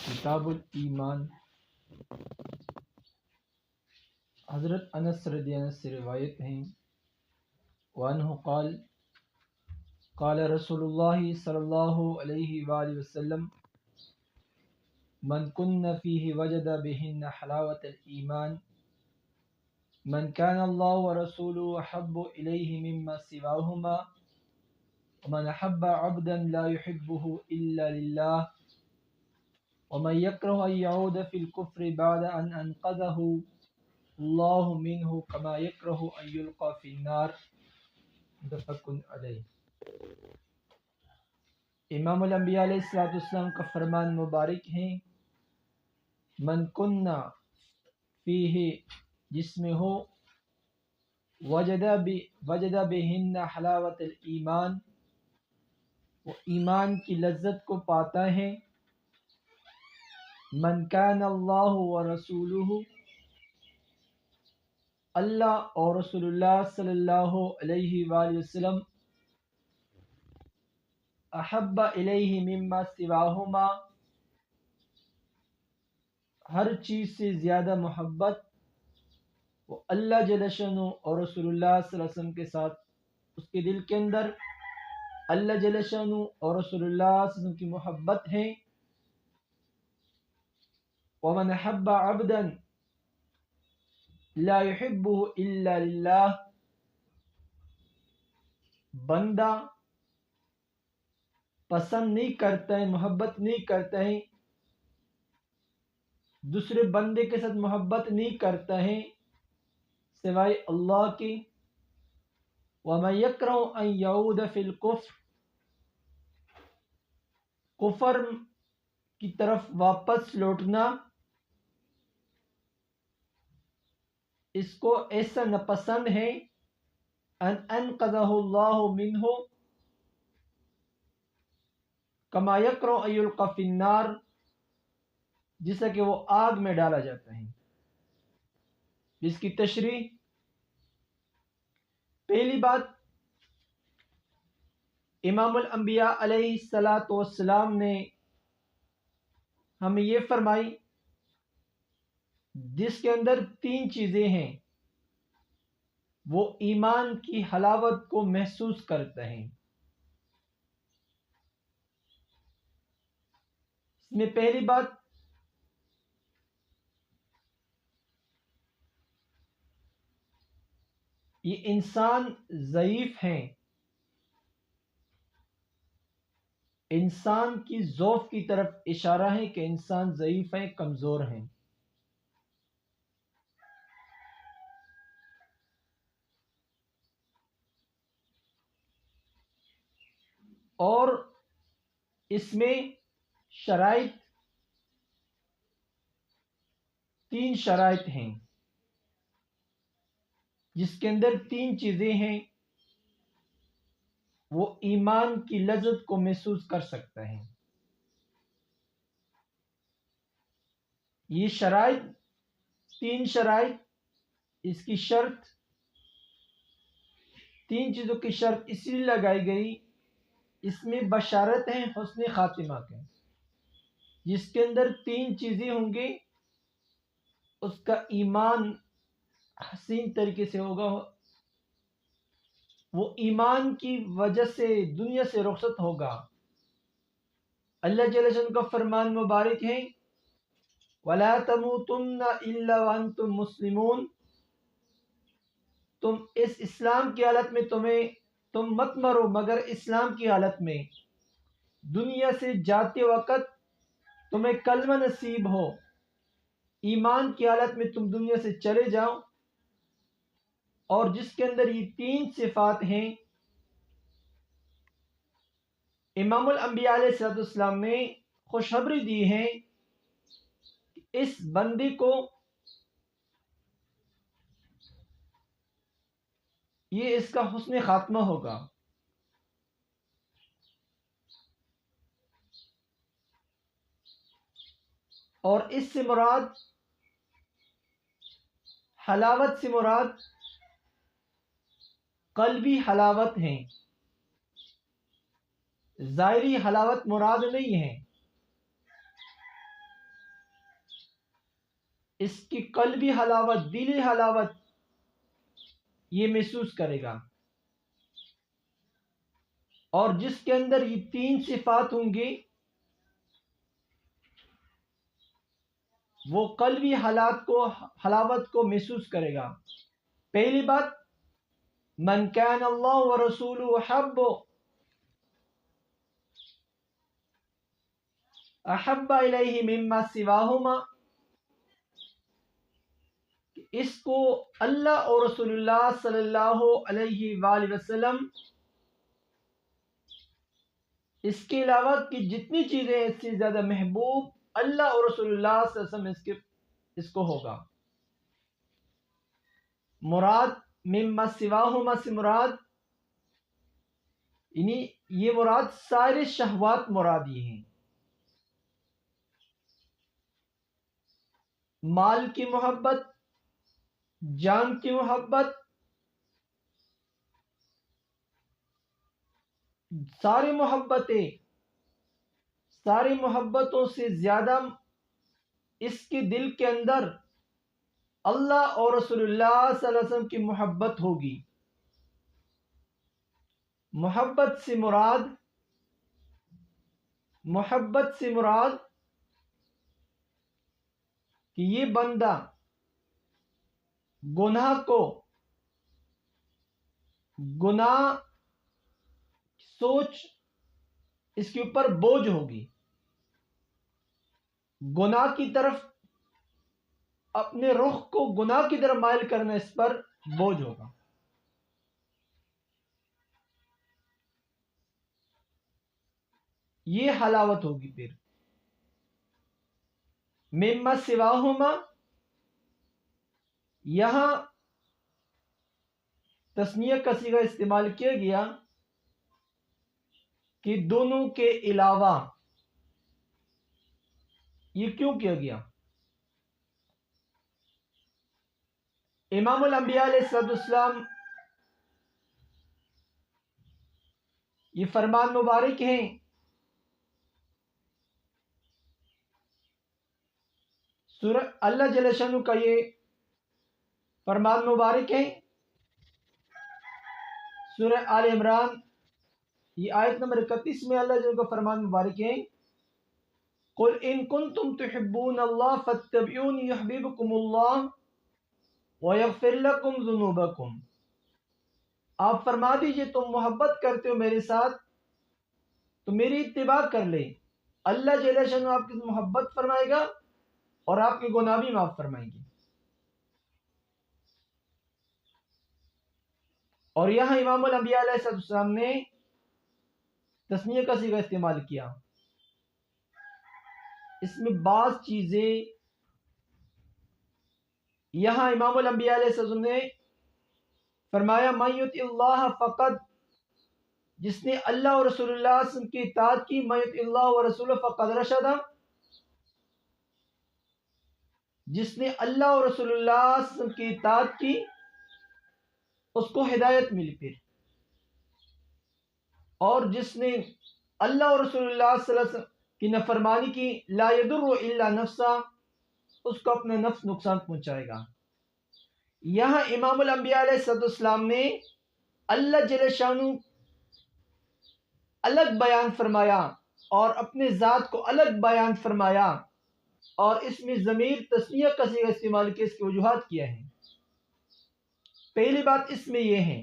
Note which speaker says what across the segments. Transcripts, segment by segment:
Speaker 1: کتاب الایمان۔ حضرت انس رضی اللہ عنہ سے روایت ہیں، وعنہ قال قال رسول اللہ صلی اللہ علیہ وآلہ وسلم من کن فیہ وجد بہن حلاوة الایمان من کان اللہ ورسولہ احب الیہ مما سواہما ومن احب عبدا لا يحبه الا للہ ومن یکرہ ان یعود فی الکفر بعد ان انقذہ اللہ منہ کما یکرہ ان یلقى فی النار، متفق علیہ۔ امام الانبیاء علیہ السلام کا فرمان مبارک ہے، من کننا فیہ، جس میں ہو، وجد بہن حلاوت الایمان، وہ ایمان کی لذت کو پاتا ہے، من کان اللہ ورسولہ، اللہ اور رسول اللہ صلی اللہ علیہ وآلہ وسلم، احب الیہ مما سواہما، ہر چیز سے زیادہ محبت وہ اللہ جل شانہ اور رسول اللہ صلی اللہ علیہ وسلم کے ساتھ، اس کے دل کے اندر اللہ جل شانہ اور رسول اللہ صلی اللہ علیہ وسلم کی محبت ہے۔ ومن احب عبدا لا يحبه الا للہ، بندہ پسند نہیں کرتا ہے، محبت نہیں کرتا ہے، دوسرے بندے کے ساتھ محبت نہیں کرتا ہے سوائے اللہ کے۔ وَمَن يَكْرَهُ أَن يَعُودَ فِي الْكُفْرِ، کفر کی طرف واپس لوٹنا، اس کو ایسا ناپسند ہے، ان انقذہ اللہ منہ کما یکرہ ان یلقى فی النار، جیسا کہ وہ آگ میں ڈالا جاتا ہے۔ جس کی تشریح، پہلی بات، امام الانبیاء علیہ السلام نے ہمیں یہ فرمائی، جس کے اندر تین چیزیں ہیں وہ ایمان کی حلاوت کو محسوس کرتا ہے۔ اس میں پہلی بات، یہ انسان ضعیف ہیں، انسان کی ضعف کی طرف اشارہ ہے کہ انسان ضعیف ہیں، کمزور ہیں۔ اور اس میں شرائط، تین شرائط ہیں، جس کے اندر تین چیزیں ہیں، وہ ایمان کی لذت کو محسوس کر سکتا ہے۔ یہ شرائط، تین شرائط، اس کی شرط، تین چیزوں کی شرط اس لیے لگائی گئی، اس میں بشارت ہے حسن خاتمہ کے۔ جس کے اندر تین چیزیں ہوں گی اس کا ایمان حسین طریقے سے ہوگا، وہ ایمان کی وجہ سے دنیا سے رخصت ہوگا۔ اللہ جل شانہ کا فرمان مبارک ہے، وَلَا تَمُوتُنَّ إِلَّا وَأَنْتُمْ مُسْلِمُونَ، تم اس اسلام کی حالت میں تم مت مرو مگر اسلام کی حالت میں۔ دنیا سے جاتے وقت تمہیں کلمہ نصیب ہو، ایمان کی حالت میں تم دنیا سے چلے جاؤ، اور جس کے اندر یہ تین صفات ہیں، امام الانبیاء علیہ السلام نے خوشخبری دی ہے کہ اس بندے کو یہ اس کا حسن خاتمہ ہوگا۔ اور اس سے مراد، حلاوت سے مراد قلبی حلاوت ہیں، ظاہری حلاوت مراد نہیں ہے۔ اس کی قلبی حلاوت، دلی حلاوت یہ محسوس کرے گا، اور جس کے اندر یہ تین صفات ہوں گی وہ قلبی حلاوت کو محسوس کرے گا۔ پہلی بات، من کان اللہ ورسولہ احب الیہ مما سواہما، اس کو اللہ اور رسول اللہ صلی اللہ علیہ وآلہ وسلم اس کے علاوہ کی جتنی چیزیں اس سے زیادہ محبوب اللہ اور رسول اللہ صلی اللہ علیہ وسلم اس کو ہوگا۔ مراد مما سواہما سے مراد یعنی یہ مراد سارے شہوات مراد یہ ہیں، مال کی محبت، جان کی محبت، ساری محبتوں سے زیادہ اس کے دل کے اندر اللہ اور رسول اللہ صلی اللہ علیہ وسلم کی محبت ہوگی۔ محبت سے مراد کہ یہ بندہ گناہ سوچ اس کے اوپر بوجھ ہوگی، گناہ کی طرف اپنے رخ کو گناہ کی طرف مائل کرنا اس پر بوجھ ہوگا۔ یہ حلاوت ہوگی۔ پھر مما سواہما، یہاں تثنیہ کا صیغہ استعمال کیا گیا کہ دونوں کے علاوہ۔ یہ کیوں کیا گیا؟ امام الانبیاء علیہ السلام یہ فرمان مبارک ہیں، اللہ جل شانہ کا یہ فرمان مبارک ہے، سورہ آل عمران یہ آیت نمبر 31 میں اللہ جل کا فرمان مبارک ہے، قل ان کنتم تحبون اللہ فاتبعونی یحببکم اللہ ویغفر لکم ذنوبکم۔ آپ فرما دیجئے تم محبت کرتے ہو میرے ساتھ تو میری اتباع کر لیں، اللہ جل شانہ آپ کی محبت فرمائے گا اور آپ کے گناہ بھی معاف فرمائیں گے۔ اور یہاں امام الانبیاء علیہ السلام نے تثنیہ کا صیغہ استعمال کیا، اس میں بعض چیزیں یہاں امام الانبیاء علیہ السلام نے فرمایا من یطع اللہ فقد، جس نے اللہ اور رسول اللہ صلی اللہ علیہ وسلم کی اطاعت کی، من یطع اللہ ورسولہ فقد رشد، جس نے اللہ اور رسول اللہ صلی اللہ علیہ وسلم کی اطاعت کی اس کو ہدایت ملی۔ پھر اور جس نے اللہ اور رسول اللہ صلی اللہ علیہ وسلم کی نافرمانی کی، لا یضر الا نفسہ، اس کو اپنا نفس نقصان پہنچائے گا۔ یہاں امام الانبیاء علیہ السلام نے اللہ جل شانہ الگ بیان فرمایا اور اپنے ذات کو الگ بیان فرمایا، اور اس میں ضمیر تثنیہ کا صیغہ استعمال کیا، اس کی وجوہات کیا ہیں۔ پہلی بات اس میں یہ ہے،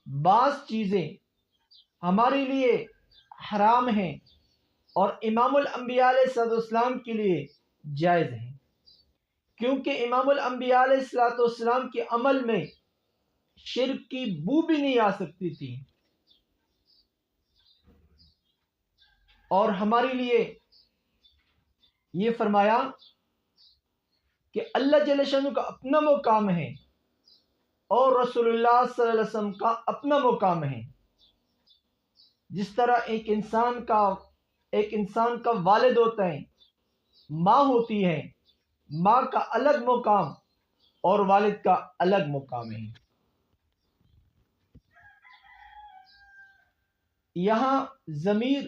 Speaker 1: بعض چیزیں ہمارے لیے حرام ہیں اور امام الانبیاء علیہ السلام کے لیے جائز ہیں، کیونکہ امام الانبیاء علیہ السلام کے عمل میں شرک کی بو بھی نہیں آ سکتی تھی، اور ہمارے لیے یہ فرمایا کہ اللہ جل شانہ کا اپنا مقام ہے اور رسول اللہ صلی اللہ علیہ وسلم کا اپنا مقام ہے۔ جس طرح ایک انسان کا والد ہوتا ہے، ماں ہوتی ہے، ماں کا الگ مقام اور والد کا الگ مقام ہے۔ یہاں ضمیر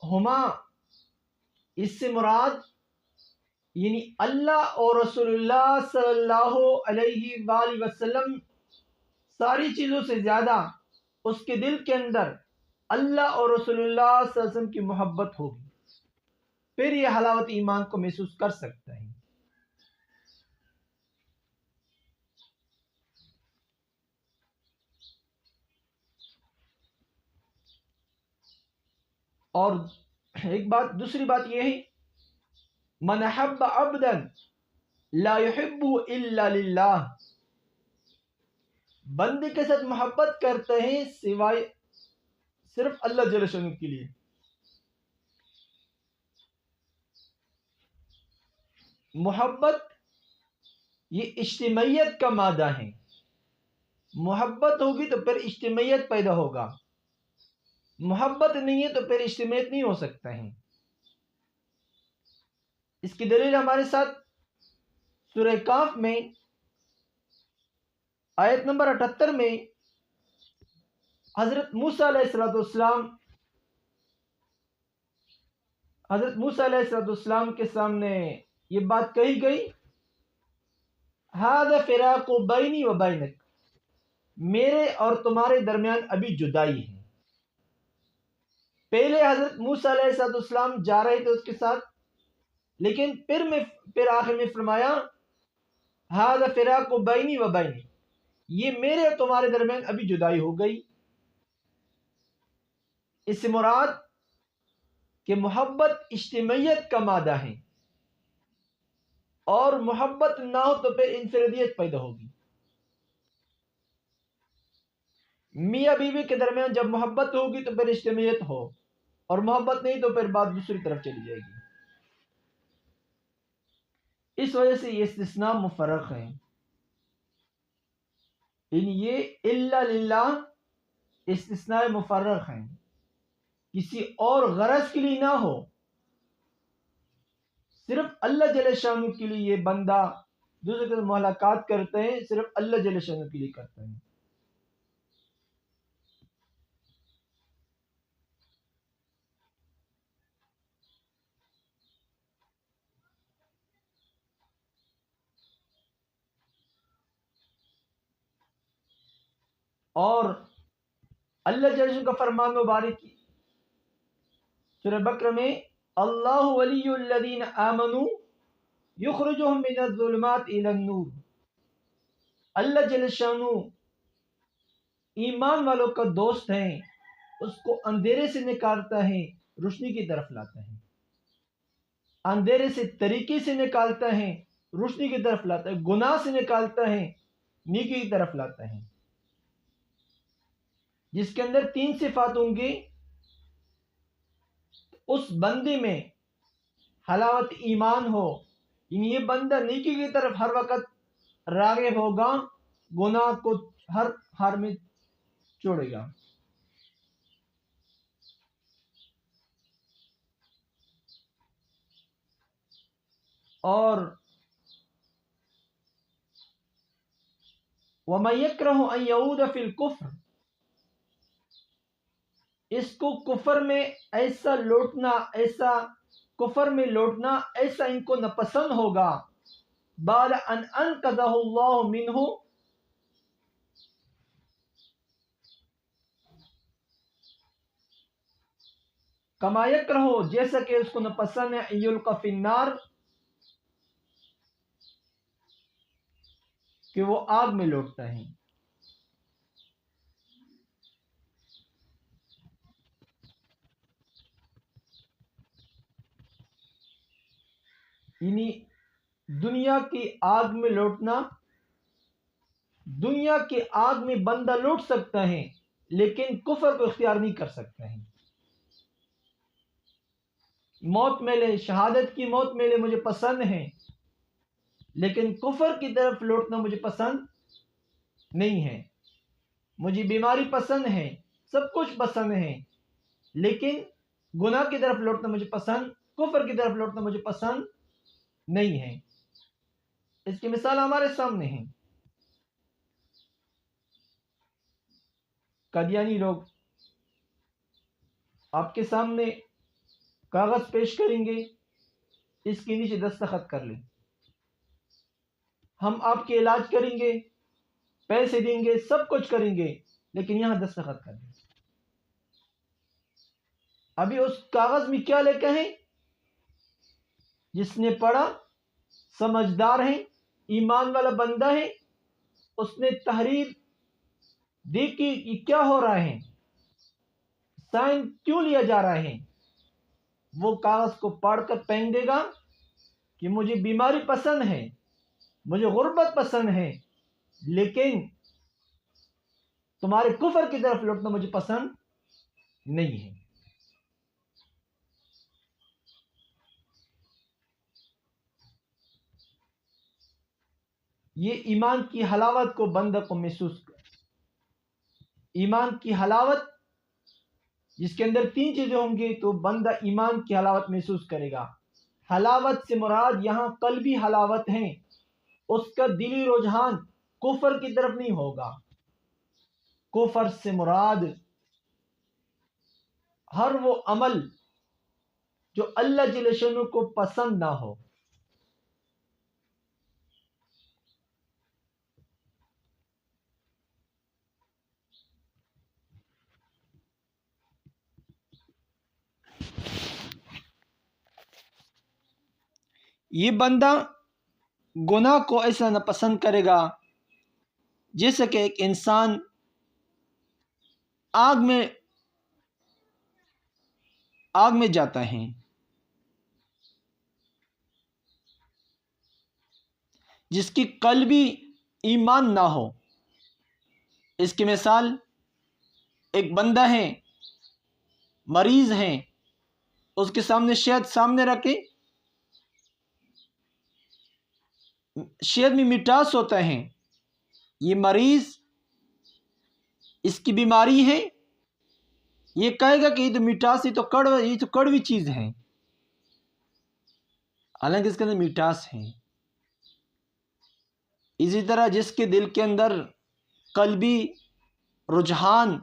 Speaker 1: ہما، اس سے مراد یعنی اللہ اور رسول اللہ صلی اللہ علیہ وآلہ وسلم ساری چیزوں سے زیادہ اس کے دل کے اندر اللہ اور رسول اللہ صلی اللہ علیہ وسلم کی محبت ہوگی، پھر یہ حلاوت ایمان کو محسوس کر سکتا ہے۔ اور ایک بات، دوسری بات یہ ہے، من حب عبدا لا يحب الا للہ، بندے کے ساتھ محبت کرتے ہیں سوائے صرف اللہ جل شانہ کے لیے۔ محبت یہ اجتماعیت کا مادہ ہے، محبت ہوگی تو پھر اجتماعیت پیدا ہوگا، محبت نہیں ہے تو پھر اجتماعیت نہیں ہو سکتا ہے۔ اس کی دلیل ہمارے ساتھ سورہ کاف میں آیت نمبر 78 میں حضرت موسیٰ علیہ السلام کے سامنے یہ بات کہی گئی، ھذا فراق بینی و بینک، میرے اور تمہارے درمیان ابھی جدائی ہے۔ پہلے حضرت موسیٰ علیہ السلام جا رہے تھے اس کے ساتھ، لیکن پھر آخر میں فرمایا ھذا فراق بینی و بینک، یہ میرے اور تمہارے درمیان ابھی جدائی ہو گئی۔ اس سے مراد کہ محبت اجتماعیت کا مادہ ہے، اور محبت نہ ہو تو پھر انفرادیت پیدا ہوگی۔ میاں بیوی کے درمیان جب محبت ہوگی تو پھر اجتماعیت ہو، اور محبت نہیں تو پھر بات دوسری طرف چلی جائے گی۔ اس وجہ سے یہ استثناء مفرق ہے، یعنی یہ الا للہ استثناء مفرق ہیں، کسی اور غرض کے لیے نہ ہو، صرف اللہ جل شانہ کے لیے یہ بندہ دوسرے کے ملاقات کرتے ہیں، صرف اللہ جل شانہ کے لیے کرتے ہیں۔ اور اللہ جل شانہ کا فرمان مبارک سورہ بقرہ میں اللہ ولی الذین آمنوا یخرجهم من الظلمات الی النور، اللہ جل شانہ ایمان والوں کا دوست ہے، اس کو اندھیرے سے نکالتا ہے، روشنی کی طرف لاتا ہے، اندھیرے سے طریقے سے نکالتا ہے، روشنی کی طرف لاتا ہے، گناہ سے نکالتا ہے، نیکی کی طرف لاتا ہے۔ جس کے اندر 3 صفات ہوں گی، اس بندے میں حلاوت ایمان ہو، یعنی یہ بندہ نیکی کی طرف ہر وقت راغب ہوگا، گناہ کو ہر حال میں چھوڑے گا۔ اور وَمَن يَكْرَهُ أَن يَعُودَ فِي الْكُفْرِ، اس کو کفر میں ایسا ان کو ناپسند ہوگا، بعد ان انقذہ اللہ منہ، کما یکرہ، جیسا کہ اس کو ناپسند ہے، ان یلقی فی النار، کہ وہ آگ میں لوٹتا ہے۔ یعنی دنیا کی آگ میں لوٹنا، دنیا کی آگ میں بندہ لوٹ سکتا ہے، لیکن کفر کو اختیار نہیں کر سکتا ہے۔ موت ملے، شہادت کی موت ملے مجھے پسند ہے، لیکن کفر کی طرف لوٹنا مجھے پسند نہیں ہے۔ مجھے بیماری پسند ہے، سب کچھ پسند ہے، لیکن گناہ کی طرف لوٹنا مجھے پسند، کفر کی طرف لوٹنا مجھے پسند نہیں ہے۔ اس کی مثال ہمارے سامنے ہے۔ قادیانی لوگ آپ کے سامنے کاغذ پیش کریں گے اس کے نیچے دستخط کر لیں، ہم آپ کے علاج کریں گے، پیسے دیں گے، سب کچھ کریں گے، لیکن یہاں دستخط کر دیں۔ ابھی اس کاغذ میں کیا لکھا ہے؟ جس نے پڑھا، سمجھدار ہے، ایمان والا بندہ ہے، اس نے تحریر دیکھی یہ کیا ہو رہا ہے، سائن کیوں لیا جا رہا ہے، وہ کاغذ کو پڑھ کر پھینک دے گا کہ مجھے بیماری پسند ہے، مجھے غربت پسند ہے، لیکن تمہارے کفر کی طرف لوٹنا مجھے پسند نہیں ہے۔ یہ ایمان کی حلاوت کو بندہ کو محسوس کر، ایمان کی حلاوت جس کے اندر تین چیزیں ہوں گی تو بندہ ایمان کی حلاوت محسوس کرے گا۔ حلاوت سے مراد یہاں قلبی حلاوت ہے، اس کا دلی رجحان کفر کی طرف نہیں ہوگا۔ کفر سے مراد ہر وہ عمل جو اللہ جل شانہ کو پسند نہ ہو۔ یہ بندہ گناہ کو ایسا نہ پسند کرے گا جیسے کہ ایک انسان آگ میں جاتا ہے، جس کی قلبی ایمان نہ ہو۔ اس کی مثال ایک بندہ ہے، مریض ہے، اس کے سامنے شہد سامنے رکھے، شہد میں مٹاس ہوتا ہے، یہ مریض، اس کی بیماری ہے، یہ کہے گا کہ یہ تو مٹاس، یہ تو کڑوی چیز ہے، حالانکہ اس کے اندر مٹاس ہے۔ اسی طرح جس کے دل کے اندر قلبی رجحان،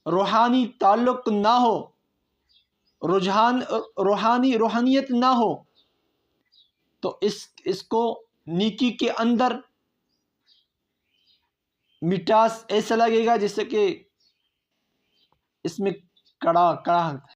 Speaker 1: روحانی تعلق نہ ہو، روحانیت نہ ہو، تو اس کو نیکی کے اندر مٹاس ایسا لگے گا جیسے کہ اس میں کڑا